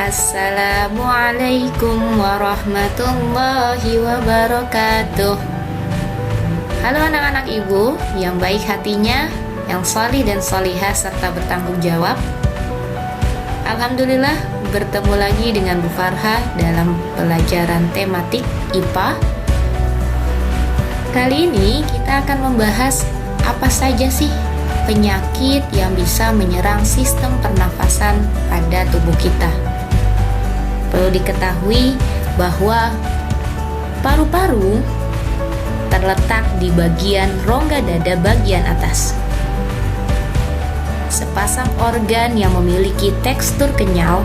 Assalamualaikum warahmatullahi wabarakatuh. Halo anak-anak ibu yang baik hatinya, yang salih dan salihah serta bertanggung jawab. Alhamdulillah bertemu lagi dengan Bu Farha dalam pelajaran tematik IPA. Kali ini kita akan membahas apa saja sih penyakit yang bisa menyerang sistem pernafasan pada tubuh kita. Perlu diketahui bahwa paru-paru terletak di bagian rongga dada bagian atas. Sepasang organ yang memiliki tekstur kenyal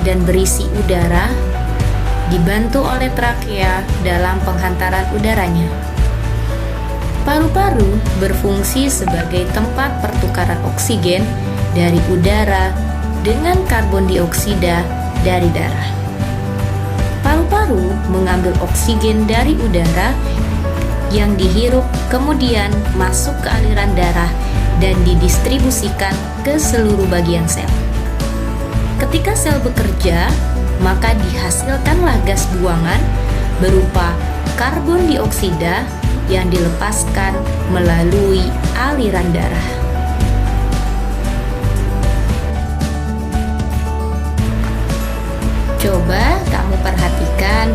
dan berisi udara dibantu oleh trakea dalam penghantaran udaranya. Paru-paru berfungsi sebagai tempat pertukaran oksigen dari udara dengan karbon dioksida dari darah. Paru-paru mengambil oksigen dari udara yang dihirup, kemudian masuk ke aliran darah dan didistribusikan ke seluruh bagian sel. Ketika sel bekerja, maka dihasilkanlah gas buangan berupa karbon dioksida yang dilepaskan melalui aliran darah. Coba kamu perhatikan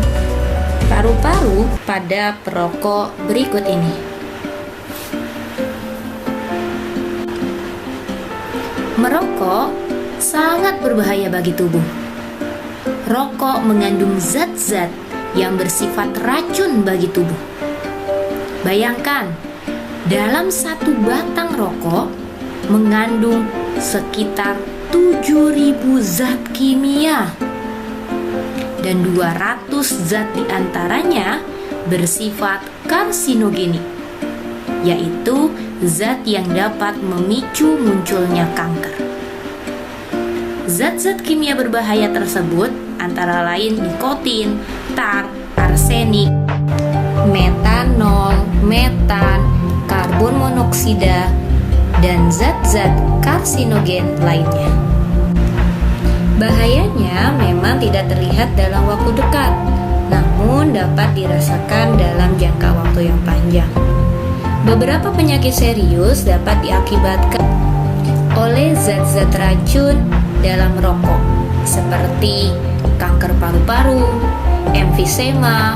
paru-paru pada perokok berikut ini. Merokok sangat berbahaya bagi tubuh. Rokok mengandung zat-zat yang bersifat racun bagi tubuh. Bayangkan, dalam satu batang rokok mengandung sekitar 7.000 zat kimia. Dan 200 zat diantaranya bersifat karsinogenik, yaitu zat yang dapat memicu munculnya kanker. Zat-zat kimia berbahaya tersebut antara lain nikotin, tar, arsenik, metanol, metan, karbon monoksida, dan zat-zat karsinogen lainnya. Bahayanya memang tidak terlihat dalam waktu dekat, namun dapat dirasakan dalam jangka waktu yang panjang. Beberapa penyakit serius dapat diakibatkan oleh zat-zat racun dalam rokok, seperti kanker paru-paru, emfisema,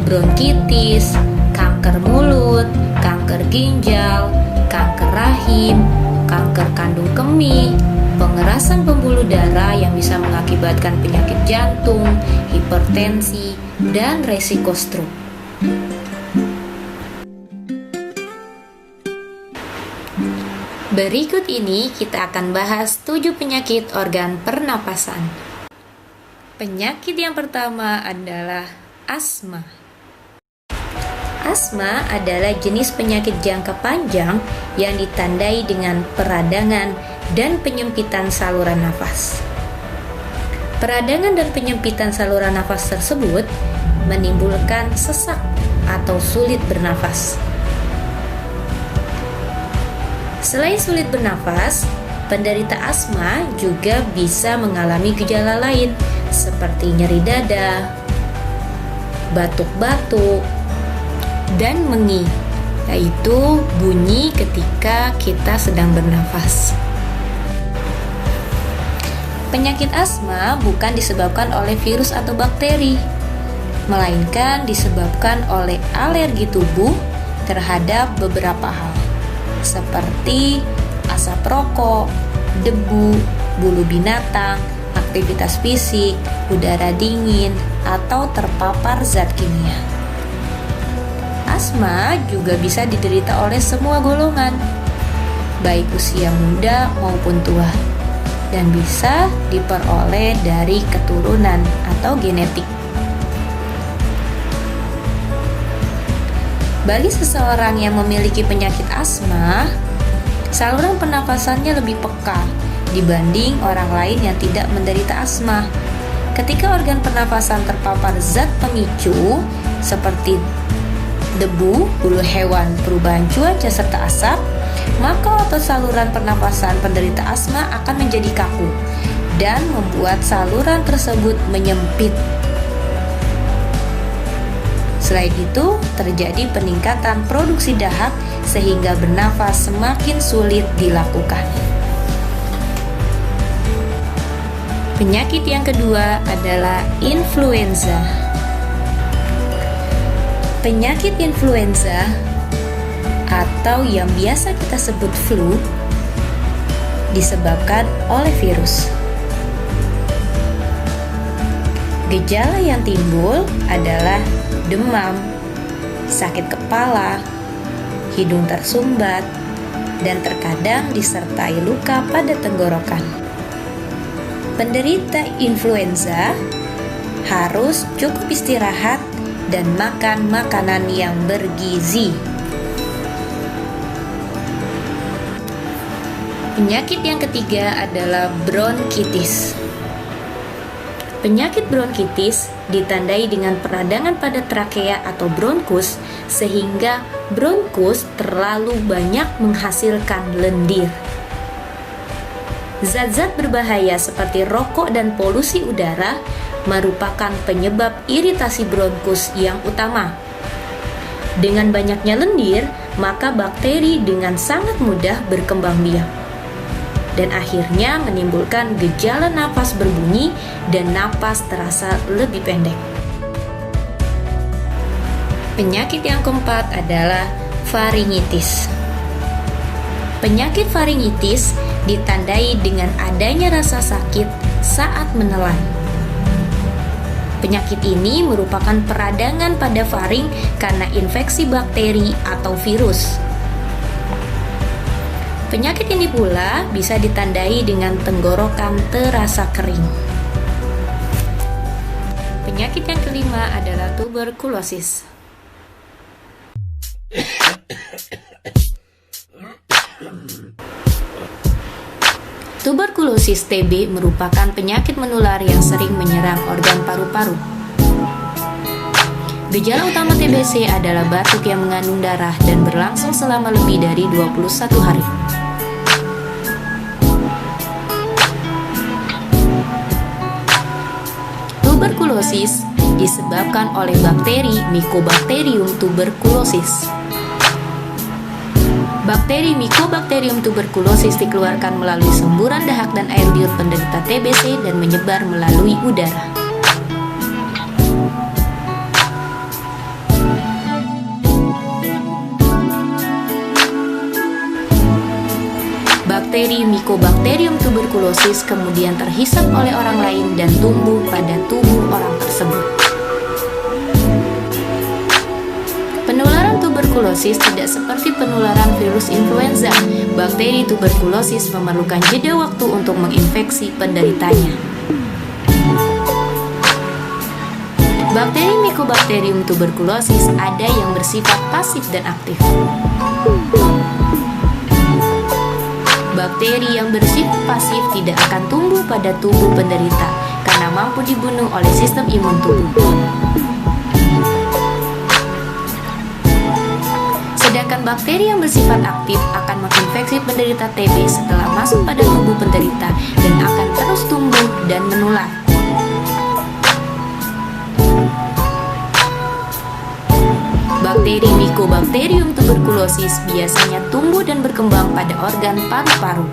bronkitis, kanker mulut, kanker ginjal, kanker rahim, kanker kandung kemih, pengerasan pembuluh darah yang bisa mengakibatkan penyakit jantung, hipertensi, dan resiko stroke. Berikut ini kita akan bahas 7 penyakit organ pernapasan. Penyakit yang pertama adalah asma. Asma adalah jenis penyakit jangka panjang yang ditandai dengan peradangan dan penyempitan saluran nafas. Peradangan dan penyempitan saluran nafas tersebut menimbulkan sesak atau sulit bernafas. Selain sulit bernafas, penderita asma juga bisa mengalami gejala lain seperti nyeri dada, batuk-batuk, dan mengi, yaitu bunyi ketika kita sedang bernafas. Penyakit asma bukan disebabkan oleh virus atau bakteri, melainkan disebabkan oleh alergi tubuh terhadap beberapa hal, seperti asap rokok, debu, bulu binatang, aktivitas fisik, udara dingin, atau terpapar zat kimia. Asma juga bisa diderita oleh semua golongan, baik usia muda maupun tua, dan bisa diperoleh dari keturunan atau genetik. Bagi seseorang yang memiliki penyakit asma, saluran pernafasannya lebih peka dibanding orang lain yang tidak menderita asma. Ketika organ pernafasan terpapar zat pemicu seperti debu, bulu hewan, perubahan cuaca, serta asap, maka otot saluran pernapasan penderita asma akan menjadi kaku dan membuat saluran tersebut menyempit. Selain itu, terjadi peningkatan produksi dahak sehingga bernafas semakin sulit dilakukan. Penyakit yang kedua adalah influenza. Penyakit influenza atau yang biasa kita sebut flu disebabkan oleh virus. Gejala yang timbul adalah demam, sakit kepala, hidung tersumbat, dan terkadang disertai luka pada tenggorokan. Penderita influenza harus cukup istirahat dan makan makanan yang bergizi. Penyakit yang ketiga adalah bronkitis. Penyakit bronkitis ditandai dengan peradangan pada trakea atau bronkus, sehingga bronkus terlalu banyak menghasilkan lendir. Zat-zat berbahaya seperti rokok dan polusi udara merupakan penyebab iritasi bronkus yang utama. Dengan banyaknya lendir, maka bakteri dengan sangat mudah berkembang biak dan akhirnya menimbulkan gejala napas berbunyi dan napas terasa lebih pendek. Penyakit yang keempat adalah faringitis. Penyakit faringitis ditandai dengan adanya rasa sakit saat menelan. Penyakit ini merupakan peradangan pada faring karena infeksi bakteri atau virus. Penyakit ini pula bisa ditandai dengan tenggorokan terasa kering. Penyakit yang kelima adalah tuberkulosis. Tuberkulosis TB merupakan penyakit menular yang sering menyerang organ paru-paru. Gejala utama TBC adalah batuk yang mengandung darah dan berlangsung selama lebih dari 21 hari. Tuberkulosis disebabkan oleh bakteri Mycobacterium tuberculosis. Bakteri Mycobacterium tuberculosis dikeluarkan melalui semburan dahak dan air liur penderita TBC dan menyebar melalui udara. Bakteri Mycobacterium tuberculosis kemudian terhisap oleh orang lain dan tumbuh pada tubuh orang tersebut. Penularan tuberkulosis tidak seperti penularan virus influenza. Bakteri tuberkulosis memerlukan jeda waktu untuk menginfeksi penderitanya. Bakteri Mycobacterium tuberculosis ada yang bersifat pasif dan aktif. Bakteri yang bersifat pasif tidak akan tumbuh pada tubuh penderita karena mampu dibunuh oleh sistem imun tubuh. Sedangkan bakteri yang bersifat aktif akan menginfeksi penderita TB setelah masuk pada tubuh penderita dan akan terus tumbuh dan menular. Bakteri Mycobacterium tuberculosis biasanya tumbuh dan berkembang pada organ paru-paru.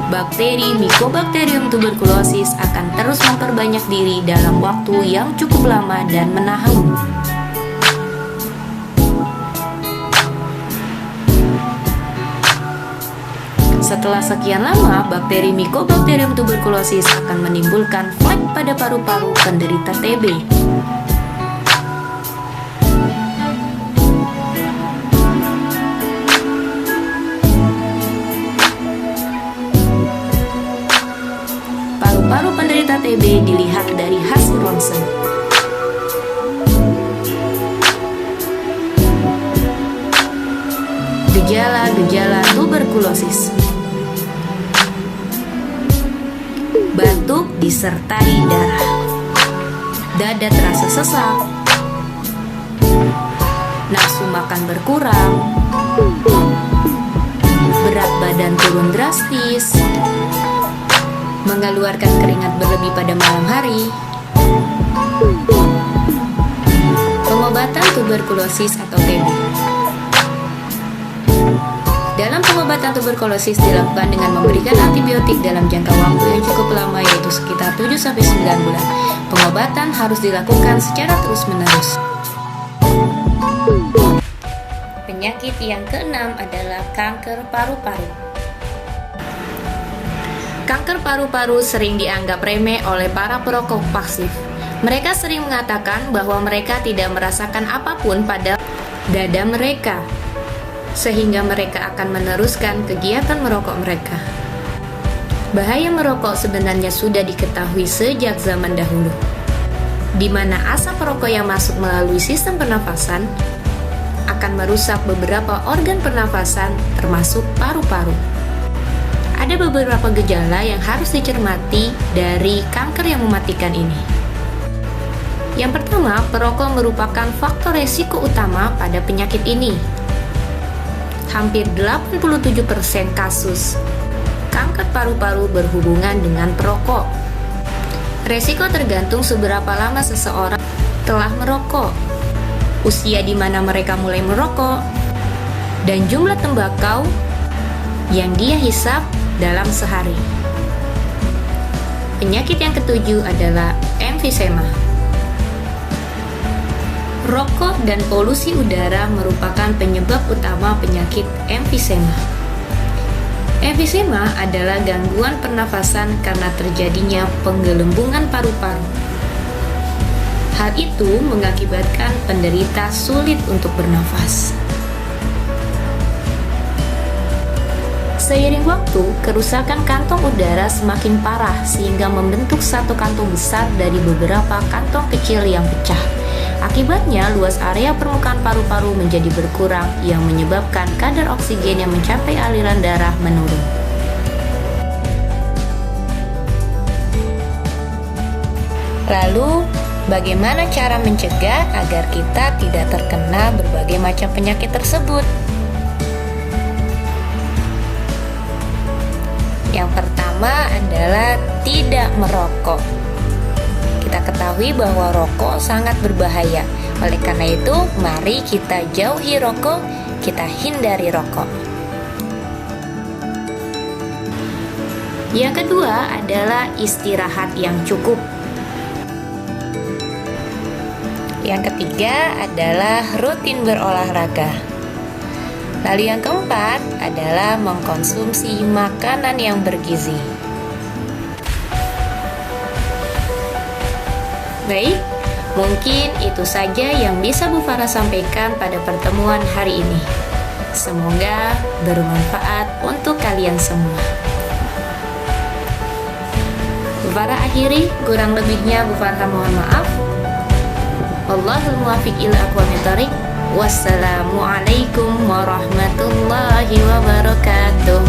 Bakteri Mycobacterium tuberculosis akan terus memperbanyak diri dalam waktu yang cukup lama dan menahun. Setelah sekian lama, bakteri Mycobacterium tuberculosis akan menimbulkan flek pada paru-paru penderita TB. Paru-paru penderita TB dilihat dari hasil ronsen. Gejala-gejala tuberkulosis: batuk disertai darah, dada terasa sesak, nafsu makan berkurang, berat badan turun drastis, mengeluarkan keringat berlebih pada malam hari. Pengobatan tuberkulosis atau TB. Dalam pengobatan tuberkulosis dilakukan dengan memberikan antibiotik dalam jangka waktu yang cukup lama, yaitu sekitar 7-9 bulan. Pengobatan harus dilakukan secara terus-menerus. Penyakit yang keenam adalah kanker paru-paru. Kanker paru-paru sering dianggap remeh oleh para perokok pasif. Mereka sering mengatakan bahwa mereka tidak merasakan apapun pada dada mereka, sehingga mereka akan meneruskan kegiatan merokok mereka. Bahaya merokok sebenarnya sudah diketahui sejak zaman dahulu, di mana asap rokok yang masuk melalui sistem pernafasan akan merusak beberapa organ pernafasan termasuk paru-paru. Ada beberapa gejala yang harus dicermati dari kanker yang mematikan ini. Yang pertama, perokok merupakan faktor resiko utama pada penyakit ini. Hampir 87% kasus kanker paru-paru berhubungan dengan perokok. Resiko tergantung seberapa lama seseorang telah merokok, usia di mana mereka mulai merokok, dan jumlah tembakau yang dia hisap dalam sehari. Penyakit yang ketujuh adalah emfisema. Rokok dan polusi udara merupakan penyebab utama penyakit emfisema. Emfisema adalah gangguan pernafasan karena terjadinya penggelembungan paru-paru. Hal itu mengakibatkan penderita sulit untuk bernafas. Seiring waktu, kerusakan kantong udara semakin parah sehingga membentuk satu kantong besar dari beberapa kantong kecil yang pecah. Akibatnya, luas area permukaan paru-paru menjadi berkurang yang menyebabkan kadar oksigen yang mencapai aliran darah menurun. Lalu, bagaimana cara mencegah agar kita tidak terkena berbagai macam penyakit tersebut? Yang pertama adalah tidak merokok. Kita ketahui bahwa rokok sangat berbahaya. Oleh karena itu, mari kita jauhi rokok, kita hindari rokok. Yang kedua adalah istirahat yang cukup. Yang ketiga adalah rutin berolahraga. Lalu yang keempat adalah mengkonsumsi makanan yang bergizi. Baik, mungkin itu saja yang bisa Bu Farah sampaikan pada pertemuan hari ini. Semoga bermanfaat untuk kalian semua. Bu Farah akhiri, kurang lebihnya Bu Farah mohon maaf. Wallahul muwaffiq ila aqwamit thoriq. Wassalamualaikum warahmatullahi wabarakatuh.